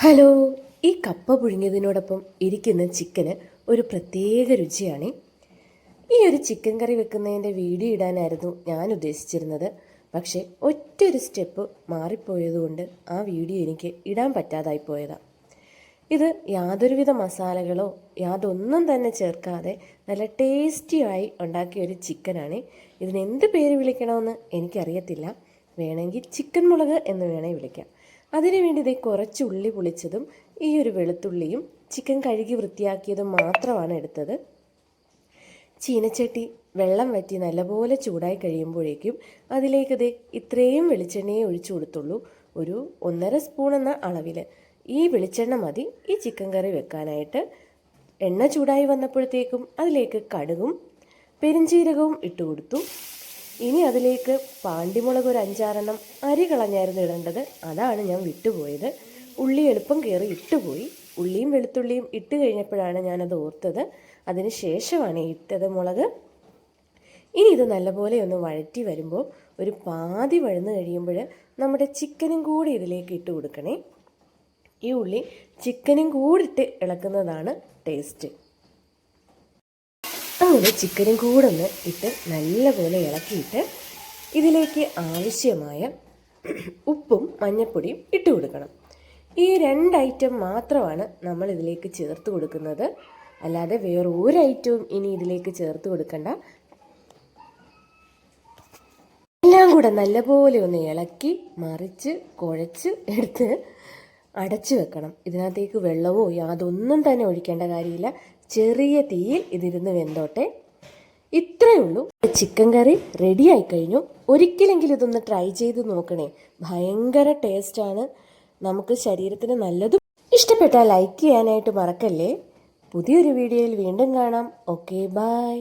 Hello, ഈ കപ്പ പുഴുങ്ങിയതിനോടൊപ്പം ഇരിക്കുന്ന ചിക്കന് ഒരു പ്രത്യേക രുചിയാണ്. ഈ ഒരു ചിക്കൻ കറി വെക്കുന്നതിൻ്റെ വീഡിയോ ഇടാനായിരുന്നു ഞാൻ ഉദ്ദേശിച്ചിരുന്നത്. പക്ഷേ ഒറ്റൊരു സ്റ്റെപ്പ് മാറിപ്പോയതുകൊണ്ട് ആ വീഡിയോ എനിക്ക് ഇടാൻ പറ്റാതായി പോയതാണ്. ഇത് യാതൊരുവിധ മസാലകളോ യാതൊന്നും തന്നെ ചേർക്കാതെ നല്ല ടേസ്റ്റിയായി ഉണ്ടാക്കിയ ഒരു ചിക്കനാണ്. ഇതിനെന്ത് പേര് വിളിക്കണമെന്ന് എനിക്കറിയത്തില്ല. വേണമെങ്കിൽ ചിക്കൻ മുളക് എന്ന് വേണേൽ വിളിക്കാം. അതിനുവേണ്ടി ഇതേ കുറച്ച് ഉള്ളി പൊളിച്ചതും ഈ ഒരു വെളുത്തുള്ളിയും ചിക്കൻ കഴുകി വൃത്തിയാക്കിയതും മാത്രമാണ് എടുത്തത്. ചീനച്ചട്ടി വെള്ളം വറ്റി നല്ലപോലെ ചൂടായി കഴിയുമ്പോഴേക്കും അതിലേക്ക് ഇത്രയും വെളിച്ചെണ്ണയെ ഒഴിച്ചു കൊടുത്തുള്ളൂ. ഒരു 1.5 സ്പൂൺ എന്ന അളവിൽ ഈ വെളിച്ചെണ്ണ മതി ഈ ചിക്കൻ കറി വെക്കാനായിട്ട്. എണ്ണ ചൂടായി വന്നപ്പോഴത്തേക്കും അതിലേക്ക് കടുകും പെരിഞ്ചീരകവും ഇട്ട് കൊടുത്തു. ഇനി അതിലേക്ക് പാണ്ടിമുളക് ഒരു 5-6 അരി കളഞ്ഞായിരുന്നു ഇടേണ്ടത്. അതാണ് ഞാൻ വിട്ടുപോയത്. ഉള്ളി എളുപ്പം കയറി ഇട്ടുപോയി. ഉള്ളിയും വെളുത്തുള്ളിയും ഇട്ട് കഴിഞ്ഞപ്പോഴാണ് ഞാനത് ഓർത്തത്. അതിന് ശേഷമാണ് ഇട്ടത് മുളക്. ഇനി ഇത് നല്ലപോലെ ഒന്ന് വഴറ്റി വരുമ്പോൾ ഒരു പാതി വഴന്ന് കഴിയുമ്പോൾ നമ്മുടെ ചിക്കനും കൂടി ഇതിലേക്ക് ഇട്ട് കൊടുക്കണേ. ഈ ഉള്ളി ചിക്കനും കൂടിയിട്ട് ഇളക്കുന്നതാണ് ടേസ്റ്റ്. അങ്ങനെ ചിക്കനും കൂടെ ഒന്ന് ഇട്ട് നല്ലപോലെ ഇളക്കിയിട്ട് ഇതിലേക്ക് ആവശ്യമായ ഉപ്പും മഞ്ഞൾപ്പൊടിയും ഇട്ട് കൊടുക്കണം. ഈ 2 ഐറ്റം മാത്രമാണ് നമ്മൾ ഇതിലേക്ക് ചേർത്ത് കൊടുക്കുന്നത്. അല്ലാതെ വേറെ ഒരു ഐറ്റവും ഇനി ഇതിലേക്ക് ചേർത്ത് കൊടുക്കണ്ട. എല്ലാം കൂടെ നല്ലപോലെ ഒന്ന് ഇളക്കി മറിച്ച് കുഴച്ച് എടുത്ത് അടച്ചു വെക്കണം. ഇതിനകത്തേക്ക് വെള്ളമോ യാതൊന്നും തന്നെ ഒഴിക്കേണ്ട കാര്യമില്ല. ചെറിയ തീയിൽ ഇതിരുന്ന് വെന്തോട്ടെ. ഇത്രയേ ഉള്ളൂ. ചിക്കൻ കറി റെഡി ആയി കഴിഞ്ഞു. ഒരിക്കലെങ്കിലും ഇതൊന്ന് ട്രൈ ചെയ്ത് നോക്കണേ. ഭയങ്കര ടേസ്റ്റാണ്. നമുക്ക് ശരീരത്തിന് നല്ലതും. ഇഷ്ടപ്പെട്ടാൽ ലൈക്ക് ചെയ്യാനായിട്ട് മറക്കല്ലേ. പുതിയൊരു വീഡിയോയിൽ വീണ്ടും കാണാം. Okay, by.